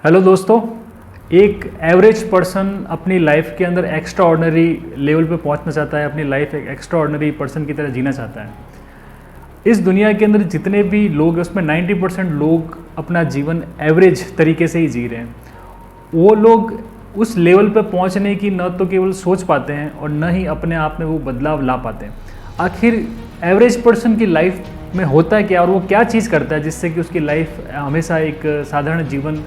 Hello दोस्तों। एक average person अपनी लाइफ के अंदर एक्स्ट्रा ऑर्डनरी लेवल पे पहुंचना चाहता है, अपनी लाइफ एक एक्स्ट्रा ऑर्डनरी पर्सन की तरह जीना चाहता है। इस दुनिया के अंदर जितने भी लोग हैं उसमें 90% लोग अपना जीवन एवरेज तरीके से ही जी रहे हैं। वो लोग उस लेवल पे पहुंचने की न तो केवल सोच पाते हैं और न ही अपने आप में वो बदलाव ला पाते हैं। आखिर एवरेज पर्सन की लाइफ में होता है क्या और वो क्या चीज़ करता है जिससे कि उसकी लाइफ हमेशा एक साधारण जीवन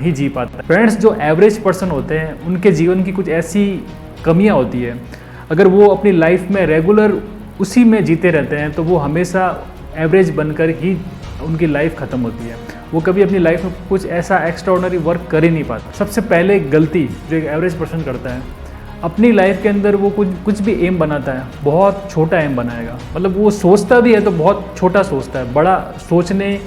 ही जी पाता है। फ्रेंड्स, जो एवरेज पर्सन होते हैं उनके जीवन की कुछ ऐसी कमियां होती है, अगर वो अपनी लाइफ में रेगुलर उसी में जीते रहते हैं तो वो हमेशा एवरेज बनकर ही उनकी लाइफ ख़त्म होती है। वो कभी अपनी लाइफ में कुछ ऐसा एक्स्ट्राऑर्डिनरी वर्क कर ही नहीं पाता। सबसे पहले गलती जो एक एवरेज पर्सन करता है, अपनी लाइफ के अंदर वो कुछ भी एम बनाता है, बहुत छोटा एम बनाएगा। मतलब वो सोचता भी है तो बहुत छोटा सोचता है, बड़ा सोचने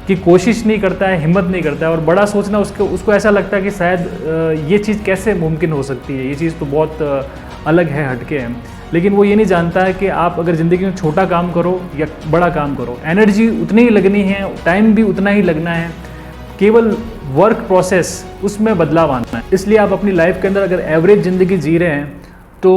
की कोशिश नहीं करता है, हिम्मत नहीं करता है। और बड़ा सोचना उसको ऐसा लगता है कि शायद ये चीज़ कैसे मुमकिन हो सकती है, ये चीज़ तो बहुत अलग है, हटके है। लेकिन वो ये नहीं जानता है कि आप अगर ज़िंदगी में छोटा काम करो या बड़ा काम करो, एनर्जी उतनी ही लगनी है, टाइम भी उतना ही लगना है, केवल वर्क प्रोसेस उसमें बदलाव आना है। इसलिए आप अपनी लाइफ के अंदर अगर एवरेज ज़िंदगी जी रहे हैं तो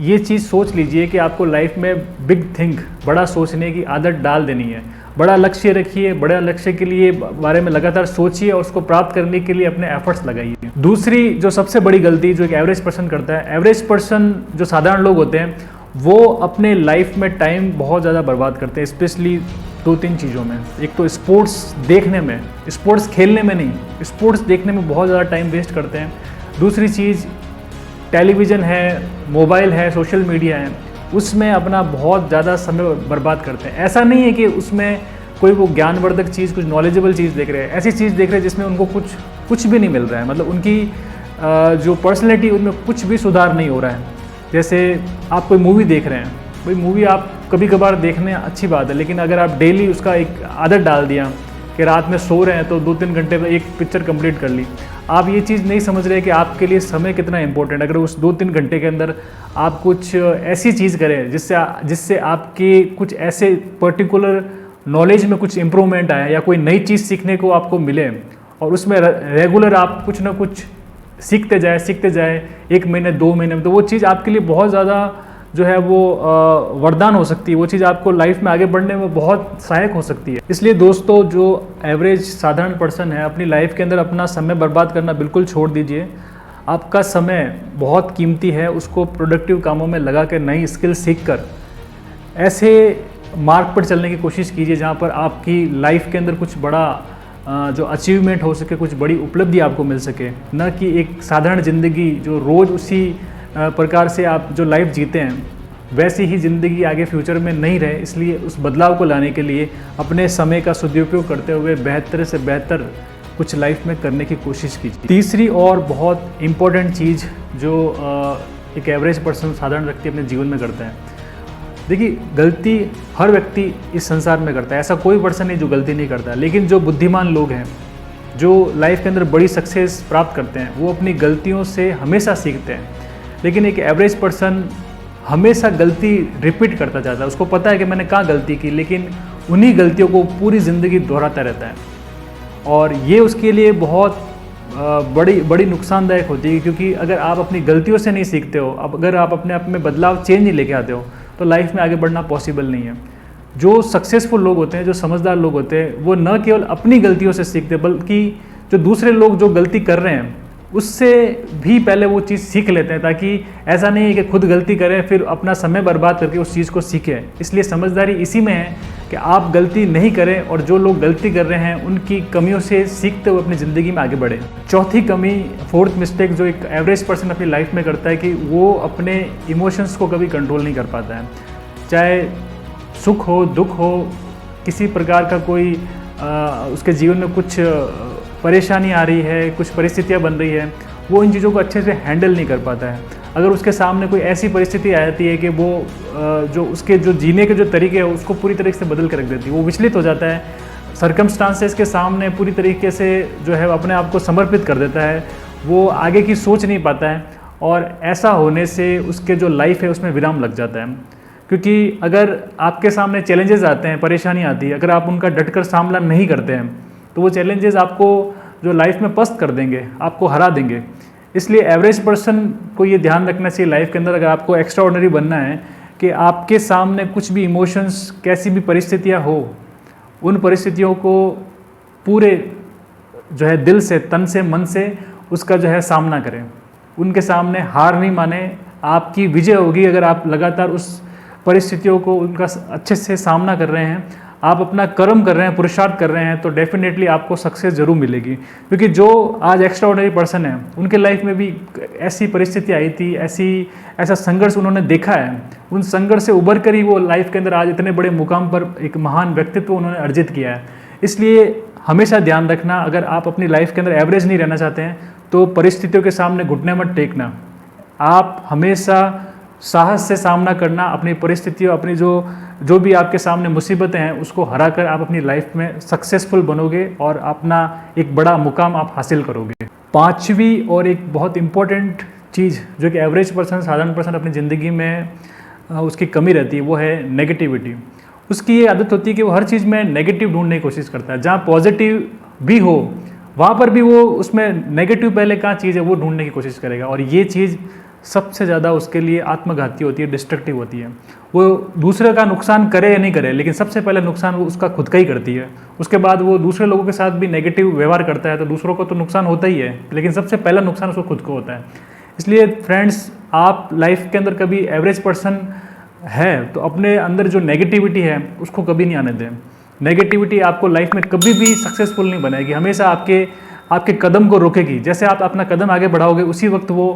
ये चीज़ सोच लीजिए कि आपको लाइफ में बिग थिंक, बड़ा सोचने की आदत डाल देनी है। बड़ा लक्ष्य रखिए, बड़ा लक्ष्य के लिए बारे में लगातार सोचिए और उसको प्राप्त करने के लिए अपने एफर्ट्स लगाइए। दूसरी जो सबसे बड़ी गलती जो एक एवरेज पर्सन करता है, एवरेज पर्सन जो साधारण लोग होते हैं वो अपने लाइफ में टाइम बहुत ज़्यादा बर्बाद करते हैं, स्पेशली 2-3 चीज़ों में। एक तो स्पोर्ट्स देखने में, स्पोर्ट्स खेलने में नहीं, स्पोर्ट्स देखने में बहुत ज़्यादा टाइम वेस्ट करते हैं। दूसरी चीज़ टेलीविज़न है, मोबाइल है, सोशल मीडिया है, उसमें अपना बहुत ज़्यादा समय बर्बाद करते हैं। ऐसा नहीं है कि उसमें कोई वो ज्ञानवर्धक चीज़, कुछ नॉलेजेबल चीज़ देख रहे हैं, ऐसी चीज़ देख रहे हैं जिसमें उनको कुछ भी नहीं मिल रहा है। मतलब उनकी जो पर्सनैलिटी उनमें कुछ भी सुधार नहीं हो रहा है। जैसे आप कोई मूवी देख रहे हैं, भाई मूवी आप कभी कभार देखने अच्छी बात है, लेकिन अगर आप डेली उसका एक आदत डाल दिया कि रात में सो रहे हैं तो 2-3 घंटे में एक पिक्चर कंप्लीट कर ली, आप ये चीज़ नहीं समझ रहे कि आपके लिए समय कितना इंपॉर्टेंट। अगर उस 2-3 घंटे के अंदर आप कुछ ऐसी चीज़ करें जिससे आपके कुछ ऐसे पर्टिकुलर नॉलेज में कुछ इम्प्रूवमेंट आए या कोई नई चीज़ सीखने को आपको मिले और उसमें रेगुलर आप कुछ ना कुछ सीखते जाए 1 महीने 2 महीने में, तो वो चीज़ आपके लिए बहुत ज़्यादा जो है वो वरदान हो सकती है। वो चीज़ आपको लाइफ में आगे बढ़ने में बहुत सहायक हो सकती है। इसलिए दोस्तों, जो एवरेज साधारण पर्सन है, अपनी लाइफ के अंदर अपना समय बर्बाद करना बिल्कुल छोड़ दीजिए। आपका समय बहुत कीमती है, उसको प्रोडक्टिव कामों में लगा कर, नई स्किल सीख कर ऐसे मार्ग पर चलने की कोशिश कीजिए जहाँ पर आपकी लाइफ के अंदर कुछ बड़ा जो अचीवमेंट हो सके, कुछ बड़ी उपलब्धि आपको मिल सके, न कि एक साधारण ज़िंदगी जो रोज़ उसी प्रकार से आप जो लाइफ जीते हैं वैसी ही ज़िंदगी आगे फ्यूचर में नहीं रहे। इसलिए उस बदलाव को लाने के लिए अपने समय का सदुपयोग करते हुए बेहतर से बेहतर कुछ लाइफ में करने की कोशिश कीजिए। तीसरी और बहुत इम्पोर्टेंट चीज़ जो एक एवरेज पर्सन, साधारण व्यक्ति अपने जीवन में करता है, देखिए गलती हर व्यक्ति इस संसार में करता है, ऐसा कोई पर्सन नहीं जो गलती नहीं करता है। लेकिन जो बुद्धिमान लोग हैं, जो लाइफ के अंदर बड़ी सक्सेस प्राप्त करते हैं, वो अपनी गलतियों से हमेशा सीखते हैं। लेकिन एक एवरेज पर्सन हमेशा गलती रिपीट करता जाता है। उसको पता है कि मैंने कहाँ गलती की, लेकिन उन्हीं गलतियों को पूरी ज़िंदगी दोहराता रहता है और ये उसके लिए बहुत बड़ी नुकसानदायक होती है। क्योंकि अगर आप अपनी गलतियों से नहीं सीखते हो, अगर आप अपने आप में बदलाव, चेंज नहीं लेके आते हो, तो लाइफ में आगे बढ़ना पॉसिबल नहीं है। जो सक्सेसफुल लोग होते हैं, जो समझदार लोग होते हैं, वो न केवल अपनी गलतियों से सीखते बल्कि जो दूसरे लोग जो गलती कर रहे हैं उससे भी पहले वो चीज़ सीख लेते हैं, ताकि ऐसा नहीं है कि खुद गलती करें फिर अपना समय बर्बाद करके उस चीज़ को सीखें। इसलिए समझदारी इसी में है कि आप गलती नहीं करें और जो लोग गलती कर रहे हैं उनकी कमियों से सीखते हुए अपनी ज़िंदगी में आगे बढ़ें। चौथी कमी, फोर्थ मिस्टेक जो एक एवरेज पर्सन अपनी लाइफ में करता है कि वो अपने इमोशंस को कभी कंट्रोल नहीं कर पाता है। चाहे सुख हो, दुख हो, किसी प्रकार का कोई उसके जीवन में कुछ परेशानी आ रही है, कुछ परिस्थितियाँ बन रही है, वो इन चीज़ों को अच्छे से हैंडल नहीं कर पाता है। अगर उसके सामने कोई ऐसी परिस्थिति आ जाती है कि वो जो उसके जो जीने के जो तरीके हैं उसको पूरी तरीके से बदल कर रख देती है, वो विचलित हो जाता है, सर्कमस्टांसेस के सामने पूरी तरीके से जो है अपने आप को समर्पित कर देता है, वो आगे की सोच नहीं पाता है और ऐसा होने से उसके जो लाइफ है उसमें विराम लग जाता है। क्योंकि अगर आपके सामने चैलेंजेस आते हैं, परेशानी आती है, अगर आप उनका डटकर सामना नहीं करते हैं तो वो चैलेंजेस आपको जो लाइफ में पस्त कर देंगे, आपको हरा देंगे। इसलिए एवरेज पर्सन को ये ध्यान रखना चाहिए लाइफ के अंदर, अगर आपको एक्स्ट्रा ऑर्डिनरी बनना है, कि आपके सामने कुछ भी इमोशंस, कैसी भी परिस्थितियाँ हो, उन परिस्थितियों को पूरे जो है दिल से, तन से, मन से उसका जो है सामना करें। उनके सामने हार नहीं माने, आपकी विजय होगी अगर आप लगातार उस परिस्थितियों को उनका अच्छे से सामना कर रहे हैं, आप अपना कर्म कर रहे हैं, पुरुषार्थ कर रहे हैं, तो डेफिनेटली आपको सक्सेस जरूर मिलेगी। क्योंकि जो आज एक्स्ट्रा ऑर्डिनरी पर्सन है, उनके लाइफ में भी ऐसी परिस्थिति आई थी, ऐसा संघर्ष उन्होंने देखा है, उन संघर्ष से उभर कर ही वो लाइफ के अंदर आज इतने बड़े मुकाम पर एक महान व्यक्तित्व उन्होंने अर्जित किया है। इसलिए हमेशा ध्यान रखना, अगर आप अपनी लाइफ के अंदर एवरेज नहीं रहना चाहते हैं तो परिस्थितियों के सामने घुटने मत टेकना। आप हमेशा साहस से सामना करना, अपनी परिस्थितियों, अपनी जो भी आपके सामने मुसीबतें हैं, उसको हरा कर आप अपनी लाइफ में सक्सेसफुल बनोगे और अपना एक बड़ा मुकाम आप हासिल करोगे। पांचवी और एक बहुत इम्पोर्टेंट चीज़ जो कि एवरेज पर्सन, साधारण पर्सन अपनी ज़िंदगी में उसकी कमी रहती है, वो है नेगेटिविटी। उसकी ये आदत होती है कि वो हर चीज़ में नेगेटिव ढूंढने की कोशिश करता है। जहाँ पॉजिटिव भी हो वहाँ पर भी वो उसमें नेगेटिव पहले कहाँ चीज़ है वो ढूंढने की कोशिश करेगा, और ये चीज़ सबसे ज़्यादा उसके लिए आत्मघाती होती है, डिस्ट्रक्टिव होती है। वो दूसरे का नुकसान करे या नहीं करे, लेकिन सबसे पहले नुकसान वो उसका खुद का ही करती है। उसके बाद वो दूसरे लोगों के साथ भी नेगेटिव व्यवहार करता है, तो दूसरों को तो नुकसान होता ही है, लेकिन सबसे पहला नुकसान उसको खुद को होता है। इसलिए फ्रेंड्स, आप लाइफ के अंदर कभी एवरेज पर्सन है तो अपने अंदर जो नेगेटिविटी है उसको कभी नहीं आने दें। नेगेटिविटी आपको लाइफ में कभी भी सक्सेसफुल नहीं बनाएगी, हमेशा आपके कदम को रोकेगी। जैसे आप अपना कदम आगे बढ़ाओगे, उसी वक्त वो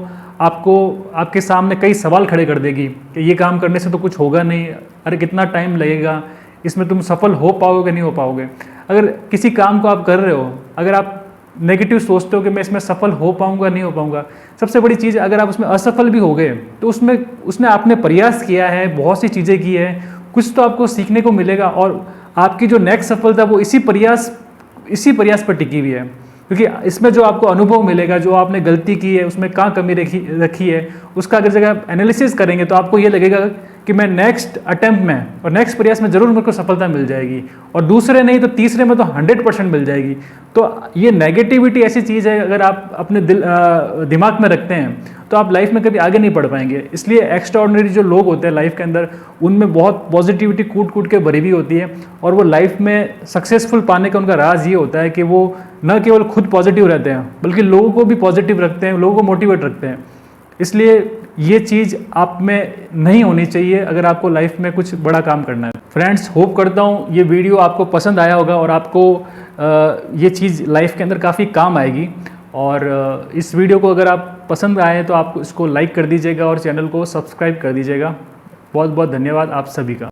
आपके सामने कई सवाल खड़े कर देगी कि ये काम करने से तो कुछ होगा नहीं, अरे कितना टाइम लगेगा, इसमें तुम सफल हो पाओगे नहीं हो पाओगे। अगर किसी काम को आप कर रहे हो, अगर आप नेगेटिव सोचते हो कि मैं इसमें सफल हो पाऊंगा नहीं हो पाऊंगा, सबसे बड़ी चीज़, अगर आप उसमें असफल भी हो गए तो उसने आपने प्रयास किया है, बहुत सी चीज़ें की है, कुछ तो आपको सीखने को मिलेगा, और आपकी जो नेक्स्ट सफलता वो इसी प्रयास पर टिकी हुई है। क्योंकि इसमें जो आपको अनुभव मिलेगा, जो आपने गलती की है, उसमें कहाँ कमी रखी है, उसका अगर जगह आप एनालिसिस करेंगे तो आपको ये लगेगा कि मैं नेक्स्ट अटेम्प्ट में और नेक्स्ट प्रयास में ज़रूर मेरे को सफलता मिल जाएगी, और दूसरे नहीं तो तीसरे में तो 100% मिल जाएगी। तो ये नेगेटिविटी ऐसी चीज़ है, अगर आप अपने दिमाग में रखते हैं तो आप लाइफ में कभी आगे नहीं बढ़ पाएंगे। इसलिए एक्स्ट्रा ऑर्डिनरी जो लोग होते हैं लाइफ के अंदर, उनमें बहुत पॉजिटिविटी कूट के भरी हुई होती है, और वो लाइफ में सक्सेसफुल पाने का उनका राज ये होता है कि वो न केवल खुद पॉजिटिव रहते हैं बल्कि लोगों को भी पॉजिटिव रखते हैं, लोगों को मोटिवेट रखते हैं। इसलिए ये चीज़ आप में नहीं होनी चाहिए अगर आपको लाइफ में कुछ बड़ा काम करना है। फ्रेंड्स, होप करता हूँ ये वीडियो आपको पसंद आया होगा और आपको ये चीज़ लाइफ के अंदर काफ़ी काम आएगी। और इस वीडियो को अगर आप पसंद आए तो आप इसको लाइक कर दीजिएगा और चैनल को सब्सक्राइब कर दीजिएगा। बहुत बहुत धन्यवाद आप सभी का।